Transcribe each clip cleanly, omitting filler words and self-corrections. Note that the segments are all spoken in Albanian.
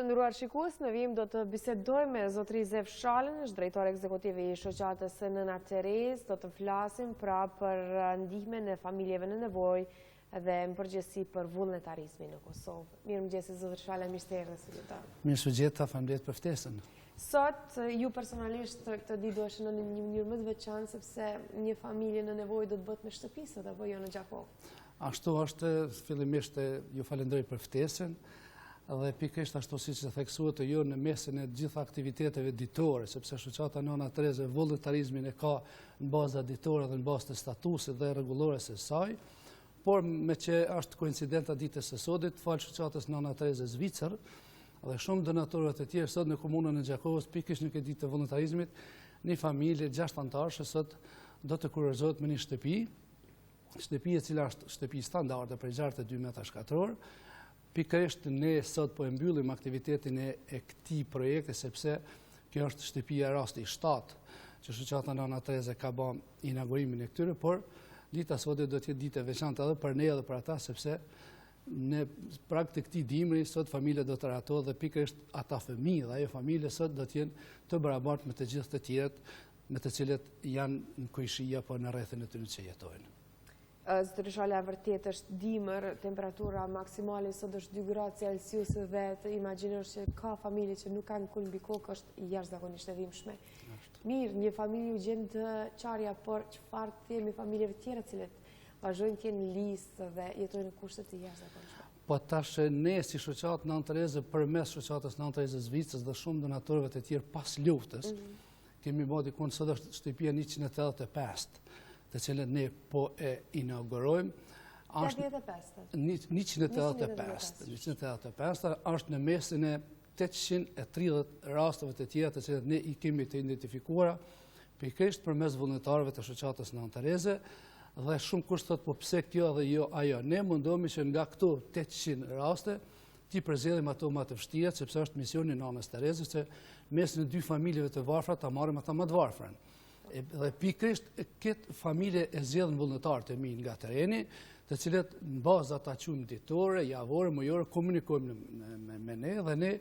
nderuar shikues, në vijim do të bisedojmë me zotëri Zef Shalën, është drejtore ekzekutive i shoqatës së Nëna Terez. Do të flasim pra për ndihmën e familjeve në nevojë dhe në përgjithësi për vullnetarizmin në Kosovë. Mirëmëngjesit zotër Shala, mirë se erdhët sot. Mirëmëngjes, faleminderit për ftesën. Sot ju personalisht këtë ditë do shënoni në një mënyrë më të veçantë sepse një familje në nevojë do të bëhet me shtëpi sot apo jo në Gjakovë. Ashtu është, fillimisht ju falenderoj për ftesën. Dhe pikërisht ashtu siç e theksuat ju në mesin e gjitha aktiviteteve ditore, sepse shoqata Nëna Terez vullnetarizmin e ka në baza ditore dhe në bazë të statusit dhe rregullores së saj, por me që është koincidenta ditës së sodit, fal shoqatës Nëna Terez Zvicër dhe shumë donatorëve të tjerë sot në komunën e Gjakovës, pikërisht në këtë ditë të vullnetarizmit, një familje 6 anëtarësh sot do të kurorëzohet me një shtëpi e cila është shtëpi standarde për gjartë 2 metra shkatror. Pikërisht ne sot po e mbyllim aktivitetin e këtij projekti sepse kjo është shtëpia rasti 7 që shoqata Nëna Terez ka bërë inaugurimin e këtyre, por dita sot do të jetë ditë e veçantë edhe për ne edhe për ata sepse në prag të këtij dimri sot familja do të ratohet dhe pikërisht ata fëmijë dhe ajo familje sot do të jenë të barabartë me të gjithë të tjerët me të cilët janë në Kujshia apo në rrethin e tyre që jetojnë. Zotëri Shala, vërtet është dimër, temperatura maksimale sot është 2 gradë Celsius dhe të imagjinosh që ka familje që nuk kanë kulm mbi kokë është jashtëzakonisht e dhimbshme. Mirë, një familje u gjen të qarja, por çfarë themi familjeve tjera të cilët vazhdojnë të jenë listë dhe jetojnë në kushte të jashtëzakonshme? Po tash ne si shoqatë Nëna Terez përmes shoqatës Nëna Terez Zvicës dhe shumë donatorëve të tjerë pas luftës, kemi bërë diku sot është shtëpia 185. Të cilën ne po e inaugurojmë. 185 është në mesin e 830 rasteve të tjera të cilët ne i kemi të identifikuara pikërisht përmes vullnetarëve të shoqatës Nëna Terez dhe shumë kush thotë po pse kjo dhe jo ajo. Ne mundohemi që nga këto 800 raste ti përziejmë ato më të vështira sepse është misioni i Nënës Terezës që mes në 2 familjeve të varfra ta marrim ata më të varfrën. Dhe pikërisht këtë familje e zgjedhin vullnetarët e mi nga tereni, të cilët në bazë ata quajmë ditore, javore, mujore, komunikojmë me ne dhe ne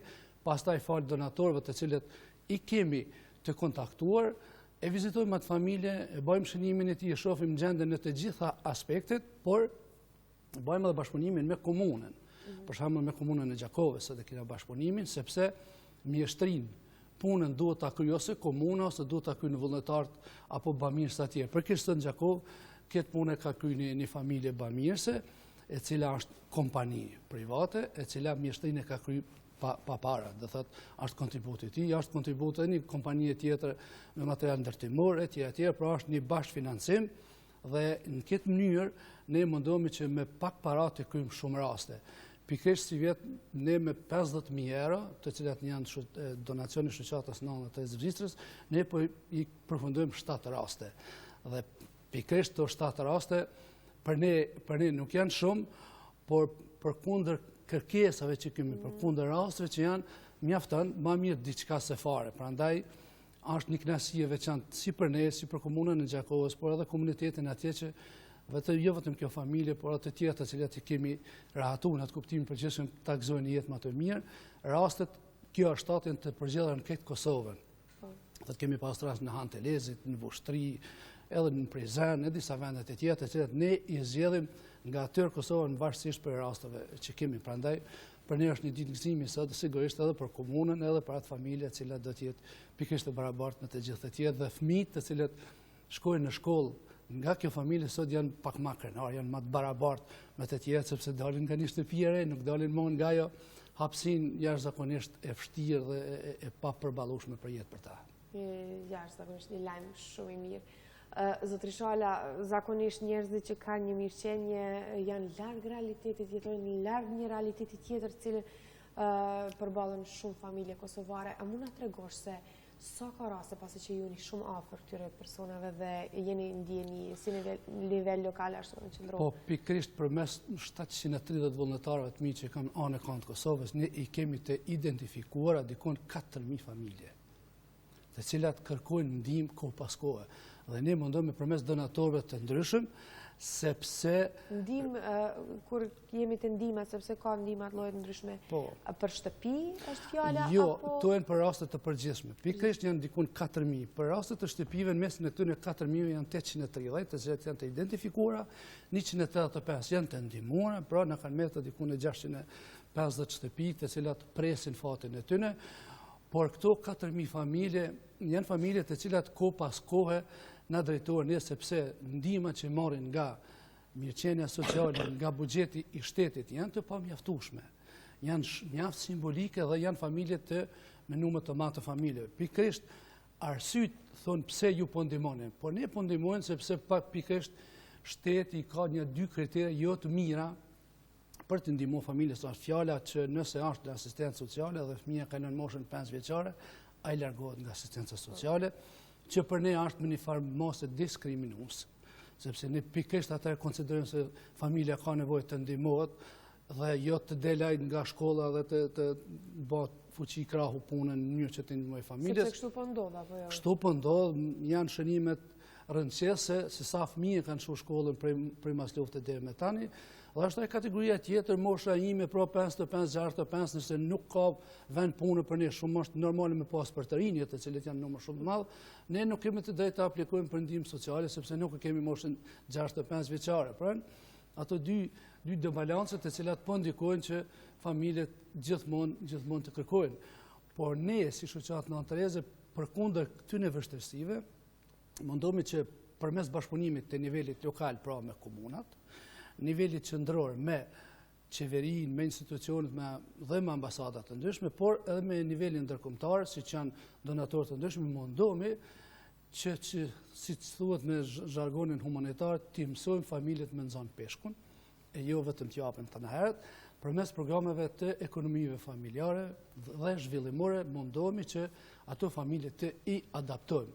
pastaj fal donatorëve të cilët i kemi të kontaktuar, e vizitojmë atë familje, e bëjmë shënimin e tij, e shohim gjendjen në të gjitha aspektet, por bëjmë edhe bashkëpunimin me komunën. Për shembull me komunën e Gjakovës edhe kemi bashkëpunimin sepse mjeshtrinë punën duhet ta kryejë ose komuna ose duhet ta kryejnë vullnetarët apo bamirës të tjerë. Për këtë në Gjakovë këtë punë ka kryer një familje bamirëse, e cila është kompani private, e cila mjeshtrinë ka kryer pa para. Do thotë është kontributi i tij, është kontributi i një kompanie tjetër me material ndërtimor etj, pra është një bashkëfinancim dhe në këtë mënyrë ne mundohemi që me pak para të kryejmë shumë raste. Pikërisht si vjet ne me 50.000 euro, të cilat janë donacioni shoqatës Nëna Terez Zvicrës, ne po i përfundojmë 7 raste. Dhe pikërisht këto 7 raste për ne nuk janë shumë, por përkundër kërkesave që kemi, përkundër rasteve që janë, mjafton më mirë diçka se fare. Prandaj është një kënaqësi e veçantë si për ne, si për komunën e Gjakovës, por edhe komunitetin atje që jo vetëm kjo familje, por ato të tjera të cilat i kemi rahatuar në atë kuptimin përgjithshëm ta gëzojnë një jetë më të mirë. Rastet kjo është shtatin të përgjithshëm në këtë Kosovën. Dhe kemi pas rast në Han Telezit, në Vushtri, edhe në Prizren, në disa vende të tjera të cilat ne i zgjedhim nga tërë Kosovën varësisht për rasteve që kemi. Prandaj për ne është një ditë gëzimi sot, sigurisht edhe për komunën, edhe për atë familje e cila do të jetë pikërisht e barabartë me të gjithë të tjerë dhe fëmijët të cilët shkojnë në shkollë nga kjo familje sot janë pak më krenar, janë më të barabartë me të tjerë sepse dalin nga një shtëpi e re, nuk dalin më nga ajo hapësinë jashtëzakonisht e vështirë dhe e papërballueshme për jetë për ta. Jashtëzakonisht një lajm shumë i mirë. Zotëri Shala, zakonisht njerëzit që kanë një mirëqenie janë larg realitetit, jetojnë larg një realiteti tjetër, cilën përballen shumë familje kosovare. A mund na tregosh se sa ka raste pasi që jeni shumë afër këtyre personave dhe jeni ndjeni si nivel lokal ashtu në qendror? Po pikërisht përmes 730 vullnetarëve të mi që kanë anë kanë të Kosovës, ne i kemi të identifikuara dikon 4000 familje, të cilat kërkojnë ndihmë kohë pas kohe. Dhe ne mundohemi përmes donatorëve të ndryshëm sepse... Kur jemi të ndihma, sepse ka ndihmat lloje ndryshme, Po. për shtëpi është fjala? Jo, apo... to janë për raste të përgjithshme. Pikërisht janë dikun 4.000. Për raste të shtëpive, në mesin e tyre 4.000 janë 830, të cilat janë të identifikuara, 185 janë të ndihmuara, pra në kanë marrë dikun e 650 shtëpi, të cilat presin fatin e tyre. Por këto 4.000 familje janë familje të cilat kohë pas kohe na drejtohen ne, sepse ndihmat që marrin nga mirëqenia sociale, nga buxheti i shtetit janë të pamjaftueshme. Janë mjaft simbolike dhe janë familje të me numër të madh të familjeve. Pikërisht arsyet thonë pse ju po ndihmoni, por ne po ndihmojmë sepse pak pikërisht shteti ka 2 kritere jo të mira për të ndihmuar familjes. Është fjala që nëse është në asistencë sociale dhe fëmia ka në moshën 5 vjeçare, ai largohet nga asistenca sociale, që për ne është me një farë mosë diskriminues, sepse ne pikërisht atëherë konsiderojmë se familja ka nevojë të ndihmohet dhe jo të delaj nga shkolla dhe të bëhet fuqi krahu punën në mënyrë që të ndihmojë familjes. Sepse kështu po ndodh apo jo? Kështu po ndodh, janë shënimet rëndësishme se sa fëmijë kanë shku shkollën prej mas lufte deri me tani. Dhe është e kategoria tjetër, mosha ime pro 55, 65, nëse nuk ka vend punë për ne, shumë është normale me pas për të rinjët, të cilët janë numër shumë të madh, ne nuk kemi të drejtë të aplikojmë për ndihmë sociale, sepse nuk kemi moshën 65 vjeçare. Pra, ato dy debalancë të cilat po ndikojnë që familjet gjithmonë të kërkojnë. Por ne, si shoqat Nën Tereze, përkundër këtyre vështirësive, mundohemi që përmes bashkëpunimit të nivelit lokal, pra me komunat, nivelit qendror me qeverinë, me institucionet dhe me ambasadat të ndryshme, por edhe me nivelin ndërkombëtar, siç janë donatorë të ndryshme, mundohemi që si thuhet me zhargonin humanitar, të mësojmë familjet me nxanë peshkun, e jo vetëm të japin të herët, përmes programeve të ekonomive familjare dhe zhvillimore, mundohemi që ato familje të i adaptojmë.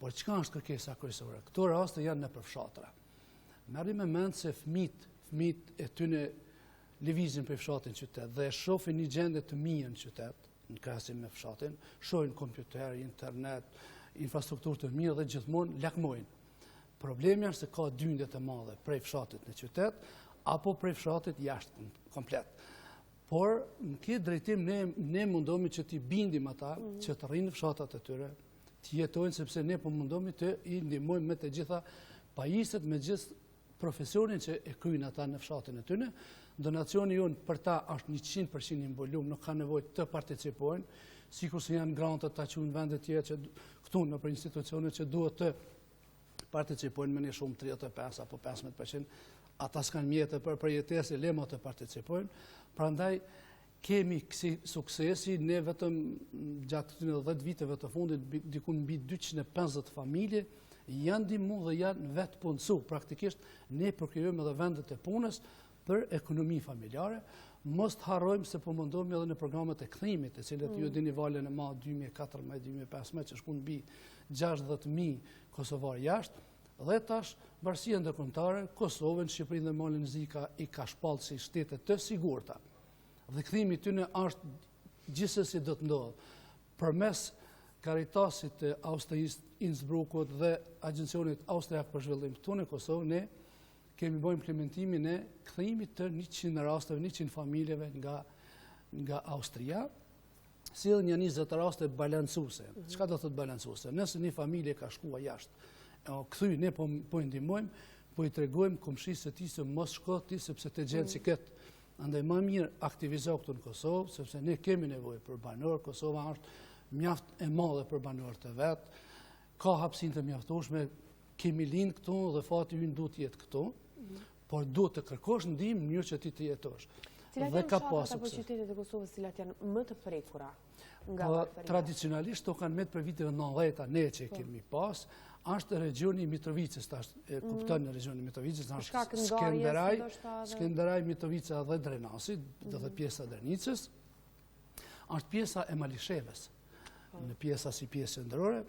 Por çka është kërkesa kryesore? Këto raste janë në përfshatra. Merrim me mend se fëmijët e tyre lëvizin për fshatin qytet dhe shohin një gjendje të mirë në qytet, në krahasim me fshatin, shohin kompjuter, internet, infrastrukturë të mirë dhe gjithmonë lakmojnë. Problemi është se ka dyndje të mëdha prej fshatit në qytet apo prej fshatit jashtë komplet. Por në këtë drejtim ne mundohemi që t'i bindim ata që të rrinë në fshatat e tyre, të jetojnë, sepse ne po mundohemi të i ndihmojmë me të gjitha pajisjet, me gjithë profesionin që e kryjnë ata në fshatin e tyre. Donacioni jonë për ta është 100% i mbolum, nuk ka nevojë të participojnë, sikur se janë grantet ta quajnë vende tjera që këtu në për institucione që duhet të participojnë me një shumë 35 apo 15%, ata s'kan mjete për përjetesë, lemo të participojnë. Prandaj kemi kësi suksesi, ne vetëm gjatë 10 viteve të fundit dikun mbi 250 familje janë ndihmu dhe janë vetë punësu. Praktikisht ne përkrijojmë edhe vendet e punës për ekonomi familjare. Mos të harrojmë se po mundohemi edhe në programet e kthimit, të cilët ju dini valën e madh 2014-2015 që shkon mbi 60.000 kosovar jashtë, dhe tash bashkia ndërkombëtare Kosovën, Shqipërinë dhe Malin Zika i ka shpallë si shtete të sigurta. Dhe kthimi i tyre është gjithsesi do të ndodhë përmes Caritasit të Austrisë, Innsbruckut dhe Agjencionit Austriak për Zhvillim këtu në Kosovë, ne kemi bërë implementimin e kthimit të 100 rasteve, 100 familjeve nga Austria, si edhe një 20 raste balancuese. Çka do thotë balancuese? Nëse një familje ka shkuar jashtë, kthy ne po i ndihmojmë, po i tregojmë komshisë së tij se mos shko ti sepse të gjen si këtë. Andaj më mirë aktivizo këtu në Kosovë, sepse ne kemi nevojë për banor. Kosova është mjaft e madhe për banorët e vet. Ka hapësinë të mjaftueshme, kemi lind këtu dhe fati ynë duhet të jetë këtu, por duhet të kërkosh ndihmë në mënyrë që ti të jetosh. Cilat janë fshatat apo qytetet e Kosovës cilat janë më të prekura nga varfëria? Tradicionalisht to kanë mbet për viteve 90-ta, ne që kemi pas, është regjoni Mitrovicës, tash e kupton në regionin Mitrovicës, është Skenderaj, Mitrovica dhe Drenasi, do të pjesa e Drenicës, është pjesa e Malishevës, në pjesa si pjesë qendrore,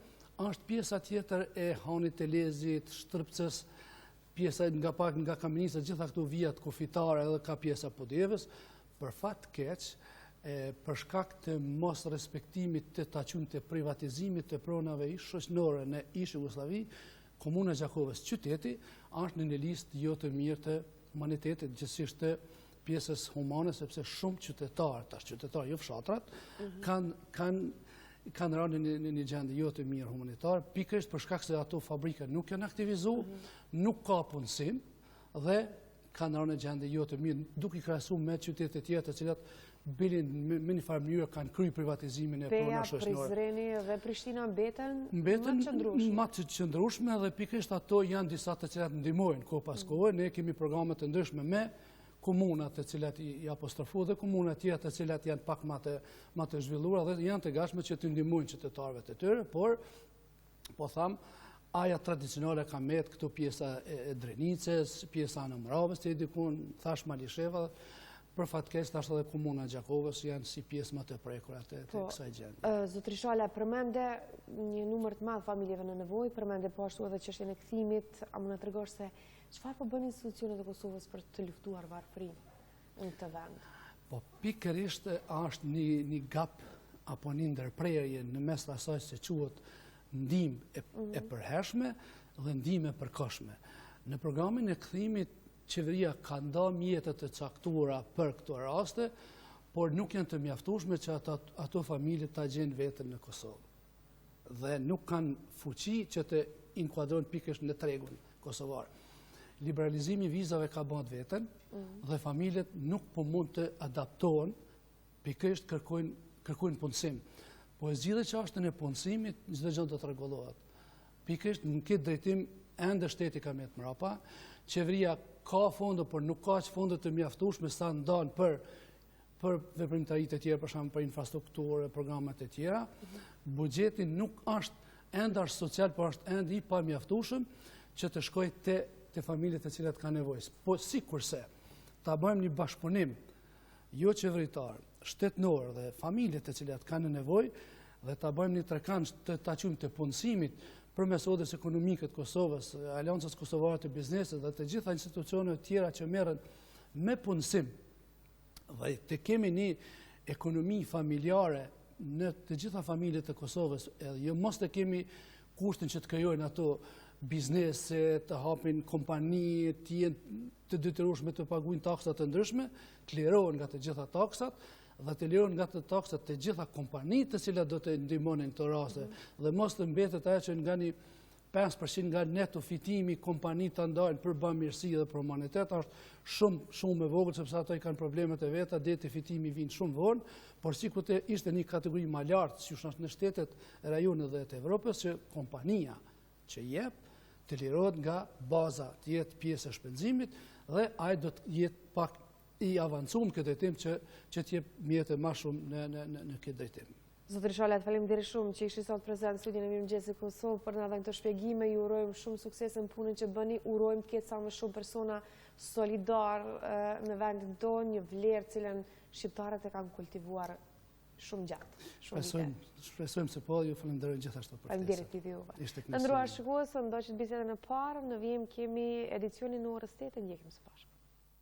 është pjesa tjetër e Hanit të Lezit, Shtrëpcës, pjesa nga Kamenica, gjitha këtu vijat kufitare edhe ka pjesa Podjevës, për fat keq, për shkak të mos respektimit të taqunë të privatizimit të pronave shoqënore në ish Jugosllavi, Komuna e Gjakovës qyteti është në një listë jo të mirë të humanitetit, gjithsesi të pjesës humane, sepse shumë qytetarë, jo fshatrat, kanë rënë në një gjendje jo të mirë humanitar, pikërisht për shkak se ato fabrika nuk janë aktivizuar, nuk ka punësim dhe kanë rënë në gjendje jo të mirë, duke i krahasuar me qytete tjera të cilat bilin me një farë mënyrë kanë kryer privatizimin e pronave shoqërore. Prizreni dhe Prishtina mbeten më të qëndrueshme dhe pikërisht ato janë disa të cilat ndihmojnë kohë pas kohe. Ne kemi programe të ndryshme me komunat të cilat i apostrofu dhe komunat tjera të cilat janë pak më të zhvilluara dhe janë të gatshme që të ndihmojnë qytetarëve të tyre, por po tham aja tradicionale ka met këtu pjesa e Drenicës, pjesa në Mravës të dikun, thash Malisheva, për fatkeqësi tash edhe komuna e Gjakovës janë si pjesë më të prekura të kësaj gjendje. Zotri Shala, përmende një numër të madh familjeve në nevojë, përmende po ashtu edhe çështjen e kthimit, a mund na tregosh se çfarë po bën institucionet e Kosovës për të luftuar varfërinë në këtë vend? Po pikërisht është një gap apo një ndërprerje në mes të asaj që quhet ndihmë e përhershme dhe ndihmë e përkohshme. Në programin e kthimit qeveria ka ndarë mjetet të caktuara për këto raste, por nuk janë të mjaftueshme që ato familje ta gjejnë veten në Kosovë. Dhe nuk kanë fuqi që të inkuadrojnë pikërisht në tregun kosovar. Liberalizimi i vizave ka bën veten dhe familjet nuk po mund të adaptohen, pikërisht kërkojnë punësim. Po e zgjidhja çështën e punësimit, çdo gjë do të rregullohet. Pikërisht në këtë drejtim ende shteti ka më të mbrapa, qeveria ka fonde, por nuk ka fonde të mjaftueshme sa ndan për veprimtaritë e tjera, për shembull për infrastrukturë, programet e tjera. Buxheti nuk është ende social, por është ende i pamjaftueshëm që të shkojë te familjet të cilat kanë nevojë. Po sikurse ta bëjmë një bashkëpunim jo qeveritar, shtetënor dhe familjet të cilat kanë nevojë dhe ta bëjmë një trekanç të quajmë të punësimit përmes odës ekonomike të Kosovës, Aleancës Kosovare të Biznesit dhe të gjitha institucionet tjera që merren me punësim dhe të kemi një ekonomi familjare në të gjitha familjet të Kosovës, jo mos të kemi kushtin që të krijojnë ato biznese, të hapin kompani, të jenë të detyrueshme të paguajnë taksa të ndryshme, të lirohen nga të gjitha taksat dhe të lirohen nga të taksat të gjitha kompanitë të cilat do të ndihmonin këto raste dhe mos të mbetet ajo që nga një 5% nga neto fitimi kompanitë të ndajnë për bamirësi dhe për humanitet është shumë e vogël sepse ato i kanë problemet e veta, deri te fitimi vijnë shumë vonë, por sikur të ishte një kategori më lart, siç është në shtetet, rajonet dhe të Evropës, që kompania që jep të lirohet nga baza, të jetë pjesë e shpenzimit dhe ai do të jetë pak i avancuar në këtë drejtim që të jep mjete më shumë në këtë drejtim. Zotri Shala, faleminderit shumë që ishi sot prezant në studion e Mëngjesit Kosovë për na dhënë këto shpjegime. Ju urojmë shumë sukses në punën që bëni. Urojmë të ketë sa më shumë persona solidar në vendin tonë, një vlerë cilën shqiptarët e kanë kultivuar shumë gjatë. Shpresojmë se po, ju falenderoj gjithashtu për faleminderit juve. Të nderuar shikues, ndoqët bisedën e parë, në vijim kemi edicionin në orës 8, ndjekim së bashku.